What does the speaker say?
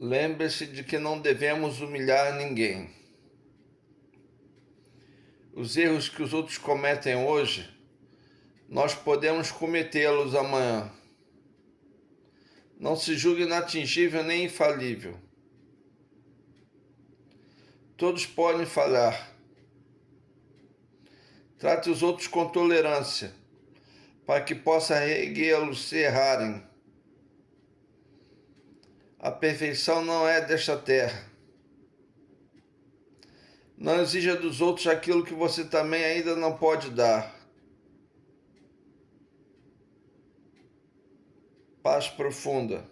Lembre-se de que não devemos humilhar ninguém. Os erros que os outros cometem hoje, nós podemos cometê-los amanhã. Não se julgue inatingível nem infalível. Todos podem falhar. Trate os outros com tolerância, para que possa reerguê-los se errarem. A perfeição não é desta terra. Não exija dos outros aquilo que você também ainda não pode dar. Paz profunda.